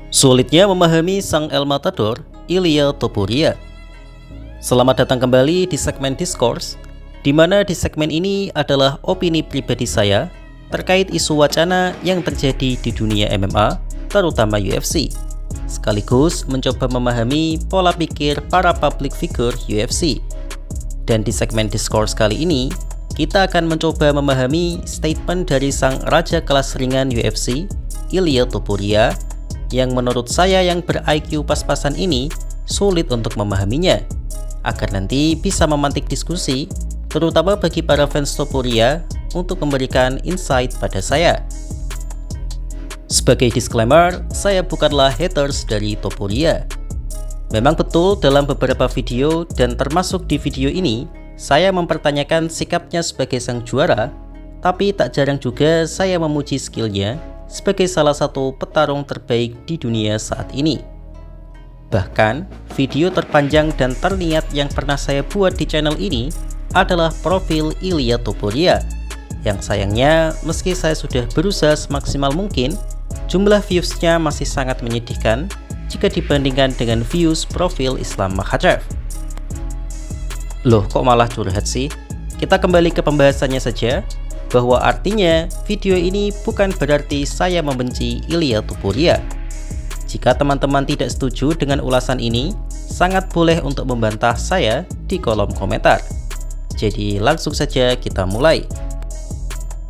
Sulitnya memahami sang El Matador, Ilia Topuria. Selamat datang kembali di segmen Discourse, di mana di segmen ini adalah opini pribadi saya terkait isu wacana yang terjadi di dunia MMA, terutama UFC, sekaligus mencoba memahami pola pikir para public figure UFC. Dan di segmen Discourse kali ini, kita akan mencoba memahami statement dari sang raja kelas ringan UFC, Ilia Topuria, yang menurut saya yang ber-IQ pas-pasan ini sulit untuk memahaminya, agar nanti bisa memantik diskusi, terutama bagi para fans Topuria untuk memberikan insight pada saya. Sebagai disclaimer, saya bukanlah haters dari Topuria. Memang betul dalam beberapa video dan termasuk di video ini, saya mempertanyakan sikapnya sebagai sang juara, tapi tak jarang juga saya memuji skillnya sebagai salah satu petarung terbaik di dunia saat ini. Bahkan, video terpanjang dan terniat yang pernah saya buat di channel ini adalah profil Ilia Topuria, yang sayangnya meski saya sudah berusaha semaksimal mungkin, jumlah views-nya masih sangat menyedihkan jika dibandingkan dengan views profil Islam Makhachev. Loh, kok malah curhat sih? Kita kembali ke pembahasannya saja, bahwa artinya video ini bukan berarti saya membenci Ilia Topuria. Jika teman-teman tidak setuju dengan ulasan ini, sangat boleh untuk membantah saya di kolom komentar. Jadi langsung saja kita mulai.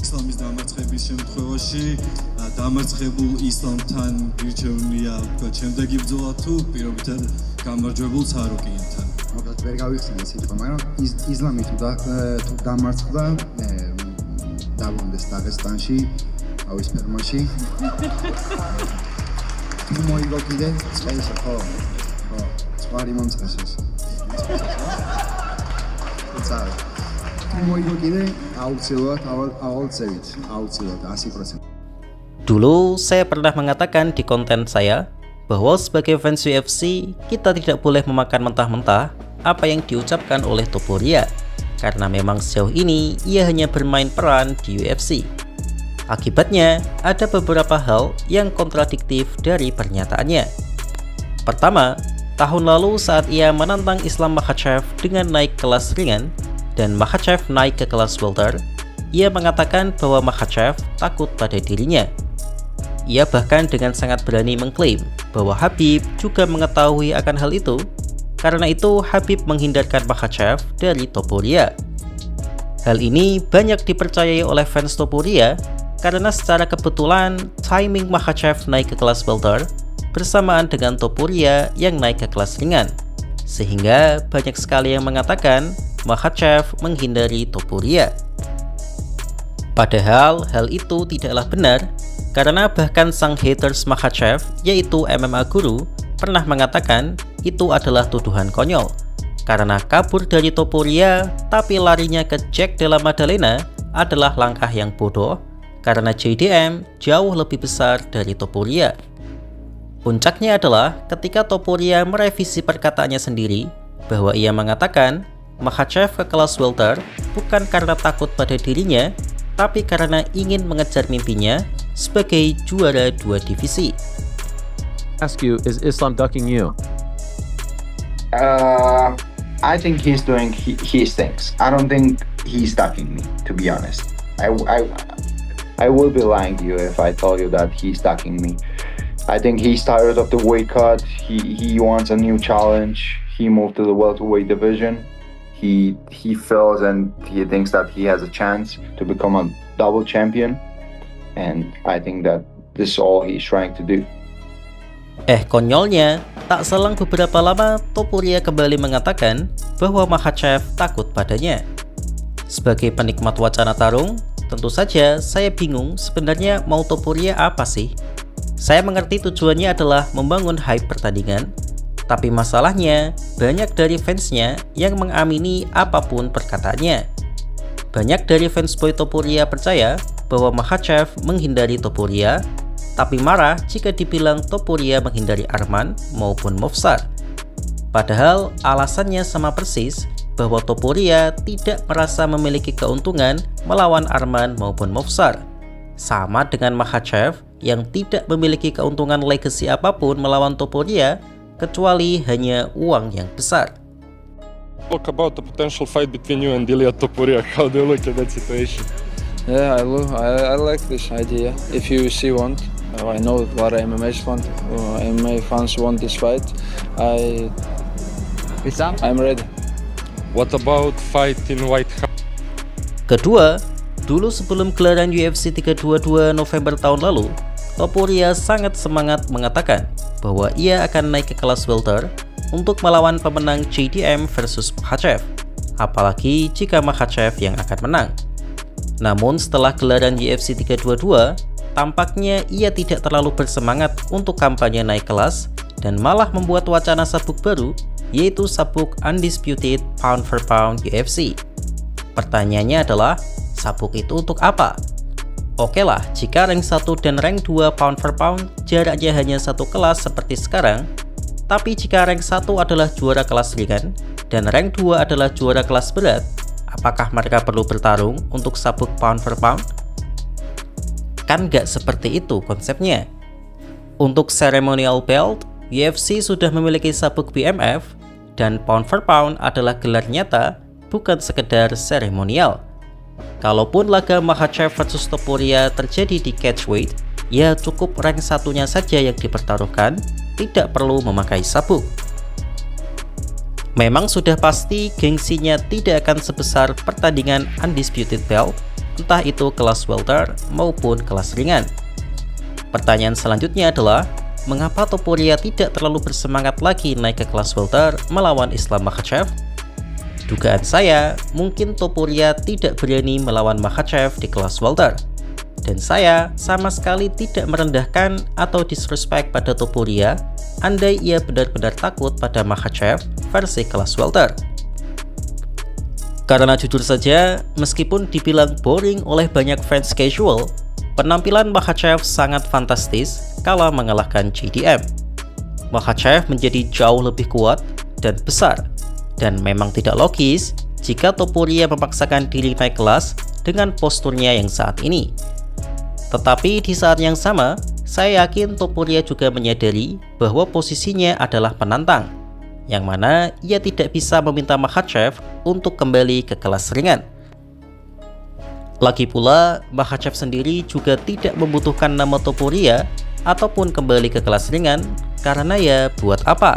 ისლამის დამარცხების შემთხვევაში დამარცხებულ ისლამთან გირჩევნია ვთქვათ შემდეგი ბრძოლა თუ პირობითად გამარჯვებულ ცარუკიენთან. მოკლედ ვერ გავიხსენე სიტყვა, მაგრამ ისლამი თუ დამარცხდა, დაბრუნდეს დაღესტანში, ავის ფერმაში. თუ მოიგო კიდე წყლის ხო? ხო, წყარი მომწყეს ეს. წავა. თუ მოიგო კიდე აუცილებლად ავალწევით, აუცილებლად 100%. Dulu saya pernah mengatakan di konten saya bahwa sebagai fans UFC kita tidak boleh memakan mentah-mentah apa yang diucapkan oleh Topuria, karena memang sejauh ini ia hanya bermain peran di UFC. Akibatnya, ada beberapa hal yang kontradiktif dari pernyataannya. Pertama, tahun lalu saat ia menantang Islam Makhachev dengan naik kelas ringan dan Makhachev naik ke kelas welter, ia mengatakan bahwa Makhachev takut pada dirinya. Ia bahkan dengan sangat berani mengklaim bahwa Khabib juga mengetahui akan hal itu. Karena itu, Khabib menghindarkan Makhachev dari Topuria. Hal ini banyak dipercayai oleh fans Topuria karena secara kebetulan timing Makhachev naik ke kelas welter bersamaan dengan Topuria yang naik ke kelas ringan, sehingga banyak sekali yang mengatakan Makhachev menghindari Topuria. Padahal hal itu tidaklah benar, karena bahkan sang haters Makhachev, yaitu MMA Guru, pernah mengatakan itu adalah tuduhan konyol, karena kabur dari Topuria tapi larinya ke Jack Della Maddalena adalah langkah yang bodoh, karena JDM jauh lebih besar dari Topuria. Puncaknya adalah ketika Topuria merevisi perkataannya sendiri, bahwa ia mengatakan Makhachev ke kelas welter bukan karena takut pada dirinya, tapi karena ingin mengejar mimpinya sebagai juara 2 divisi. Ask you, is Islam ducking you? I think he's doing his things. I don't think he's ducking me, to be honest. I will be lying to you if I told you that he's ducking me. I think he's tired of the weight cut. He wants a new challenge. He moved to the welterweight division. He feels and he thinks that he has a chance to become a double champion. And I think that this is all he's trying to do. Konyolnya, tak selang beberapa lama Topuria kembali mengatakan bahwa Makhachev takut padanya. Sebagai penikmat wacana tarung, tentu saja saya bingung sebenarnya mau Topuria apa sih? Saya mengerti tujuannya adalah membangun hype pertandingan, tapi masalahnya banyak dari fansnya yang mengamini apapun perkataannya. Banyak dari fansboy Topuria percaya bahwa Makhachev menghindari Topuria, tapi marah jika dibilang Topuria menghindari Arman maupun Movsar. Padahal alasannya sama persis, bahwa Topuria tidak merasa memiliki keuntungan melawan Arman maupun Movsar. sama dengan Makhachev yang tidak memiliki keuntungan legacy apapun melawan Topuria kecuali hanya uang yang besar. Talk about the potential fight between you and Ilia Topuria. How do you look at that situation? Yeah, I like this idea. If UFC want, I know what MMA want. MMA fans want this fight. I'm ready. What about fight in White House? Kedua, dulu sebelum gelaran UFC 322 November tahun lalu, Topuria sangat semangat mengatakan bahwa ia akan naik ke kelas welter untuk melawan pemenang JDM versus Makhachev, apalagi jika Makhachev yang akan menang. Namun setelah gelaran UFC 322, tampaknya ia tidak terlalu bersemangat untuk kampanye naik kelas dan malah membuat wacana sabuk baru, yaitu sabuk Undisputed Pound for Pound UFC. Pertanyaannya adalah, sabuk itu untuk apa? Oke lah, jika rank 1 dan rank 2 pound for pound jaraknya hanya satu kelas seperti sekarang, tapi jika rank 1 adalah juara kelas ringan dan rank 2 adalah juara kelas berat, apakah mereka perlu bertarung untuk sabuk pound for pound? Kan nggak seperti itu konsepnya. Untuk ceremonial belt, UFC sudah memiliki sabuk BMF, dan pound for pound adalah gelar nyata, bukan sekedar seremonial. Kalaupun laga Makhachev versus Topuria terjadi di catchweight, ya cukup rank satunya saja yang dipertaruhkan, tidak perlu memakai sabuk. Memang sudah pasti gengsinya tidak akan sebesar pertandingan Undisputed Belt, entah itu kelas welter maupun kelas ringan. Pertanyaan selanjutnya adalah, mengapa Topuria tidak terlalu bersemangat lagi naik ke kelas welter melawan Islam Makhachev? Dugaan saya, mungkin Topuria tidak berani melawan Makhachev di kelas welter. Dan saya sama sekali tidak merendahkan atau disrespect pada Topuria andai ia benar-benar takut pada Makhachev versi kelas welter. Karena jujur saja, meskipun dibilang boring oleh banyak fans casual, penampilan Makhachev sangat fantastis kala mengalahkan JDM. Makhachev menjadi jauh lebih kuat dan besar, dan memang tidak logis jika Topuria memaksakan diri naik kelas dengan posturnya yang saat ini. Tetapi di saat yang sama, saya yakin Topuria juga menyadari bahwa posisinya adalah penantang, yang mana ia tidak bisa meminta Makhachev untuk kembali ke kelas ringan. Lagi pula, Makhachev sendiri juga tidak membutuhkan nama Topuria ataupun kembali ke kelas ringan, karena ya buat apa?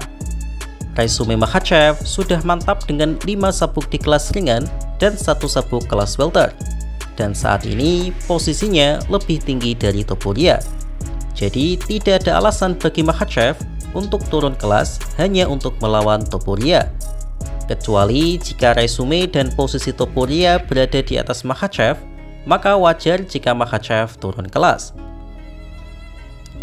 Resume Makhachev sudah mantap dengan 5 sabuk di kelas ringan dan 1 sabuk kelas welter. Dan saat ini posisinya lebih tinggi dari Topuria. Jadi tidak ada alasan bagi Makhachev untuk turun kelas hanya untuk melawan Topuria. Kecuali jika resume dan posisi Topuria berada di atas Makhachev, maka wajar jika Makhachev turun kelas.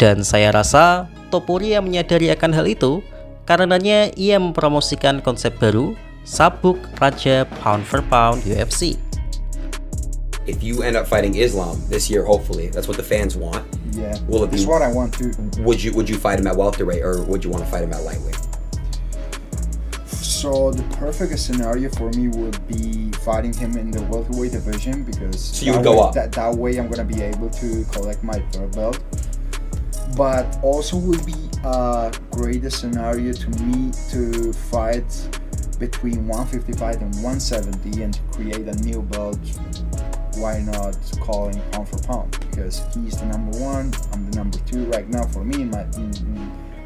Dan saya rasa Topuria menyadari akan hal itu, karenanya ia mempromosikan konsep baru, sabuk Raja Pound for Pound UFC. If you end up fighting Islam this year, hopefully, that's what the fans want. Yeah, Will it be? that's what I want too. Would you fight him at welterweight, or would you want to fight him at lightweight? So the perfect scenario for me would be fighting him in the welterweight division, because So you would go up. That way I'm gonna be able to collect my third belt. But also would be a great scenario to me to fight between 155 and 170 and to create a new belt. Why not calling pound for pound? Because he's the number one, I'm the number two right now. For me, in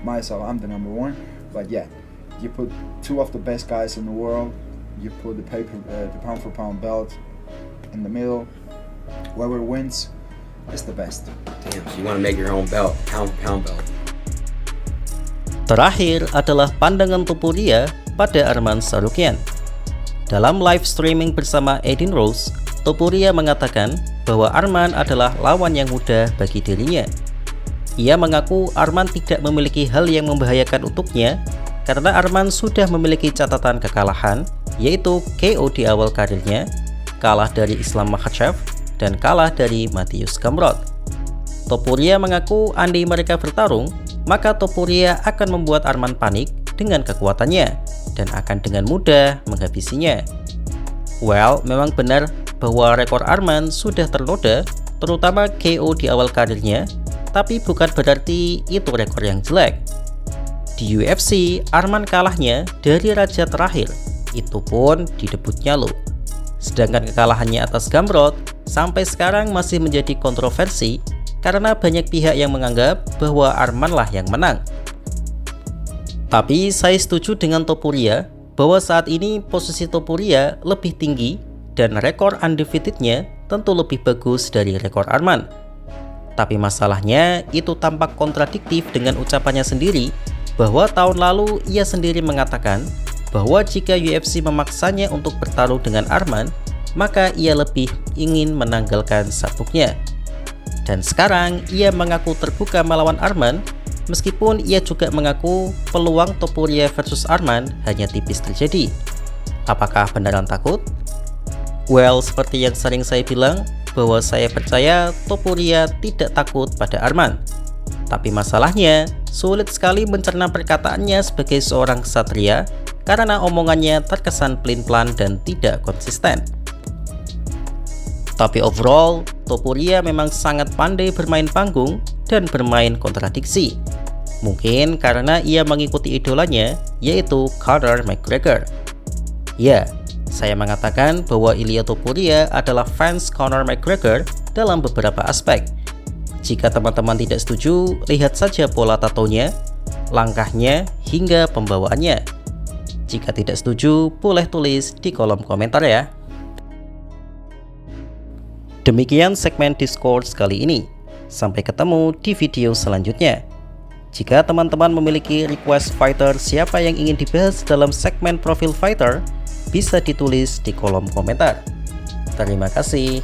myself, I'm the number one. But yeah, you put two of the best guys in the world. You put the pound for pound belt in the middle. Whoever wins is the best. Damn, so you want to make your own belt, pound for pound belt. Terakhir adalah pandangan Topuria pada Arman Tsarukyan. Dalam live streaming bersama Edin Rose, Topuria mengatakan bahwa Arman adalah lawan yang mudah bagi dirinya. Ia mengaku Arman tidak memiliki hal yang membahayakan untuknya karena Arman sudah memiliki catatan kekalahan, yaitu KO di awal karirnya, kalah dari Islam Makhachev, dan kalah dari Mateusz Gamrot. Topuria mengaku andai mereka bertarung, maka Topuria akan membuat Arman panik dengan kekuatannya dan akan dengan mudah menghabisinya. Well, memang benar bahwa rekor Arman sudah ternoda terutama KO di awal karirnya, tapi bukan berarti itu rekor yang jelek. Di UFC, Arman kalahnya dari raja terakhir, itu pun di debutnya loh. Sedangkan kekalahannya atas Gamrot sampai sekarang masih menjadi kontroversi karena banyak pihak yang menganggap bahwa Arman lah yang menang. Tapi saya setuju dengan Topuria bahwa saat ini posisi Topuria lebih tinggi dan rekor undefeated-nya tentu lebih bagus dari rekor Arman. Tapi masalahnya itu tampak kontradiktif dengan ucapannya sendiri bahwa tahun lalu ia sendiri mengatakan bahwa jika UFC memaksanya untuk bertarung dengan Arman, maka ia lebih ingin menanggalkan sabuknya. Dan sekarang ia mengaku terbuka melawan Arman, meskipun ia juga mengaku peluang Topuria versus Arman hanya tipis terjadi. Apakah beneran takut? Well, seperti yang sering saya bilang, bahwa saya percaya Topuria tidak takut pada Arman. Tapi masalahnya, sulit sekali mencerna perkataannya sebagai seorang ksatria karena omongannya terkesan pelin-pelan dan tidak konsisten. Tapi overall, Topuria memang sangat pandai bermain panggung dan bermain kontradiksi. Mungkin karena ia mengikuti idolanya, yaitu Conor McGregor. Ya, saya mengatakan bahwa Ilia Topuria adalah fans Conor McGregor dalam beberapa aspek. Jika teman-teman tidak setuju, lihat saja pola tatonya, langkahnya, hingga pembawaannya. Jika tidak setuju, boleh tulis di kolom komentar ya. Demikian segmen Discord kali ini. Sampai ketemu di video selanjutnya. Jika teman-teman memiliki request fighter siapa yang ingin dibahas dalam segmen profil fighter, bisa ditulis di kolom komentar. Terima kasih.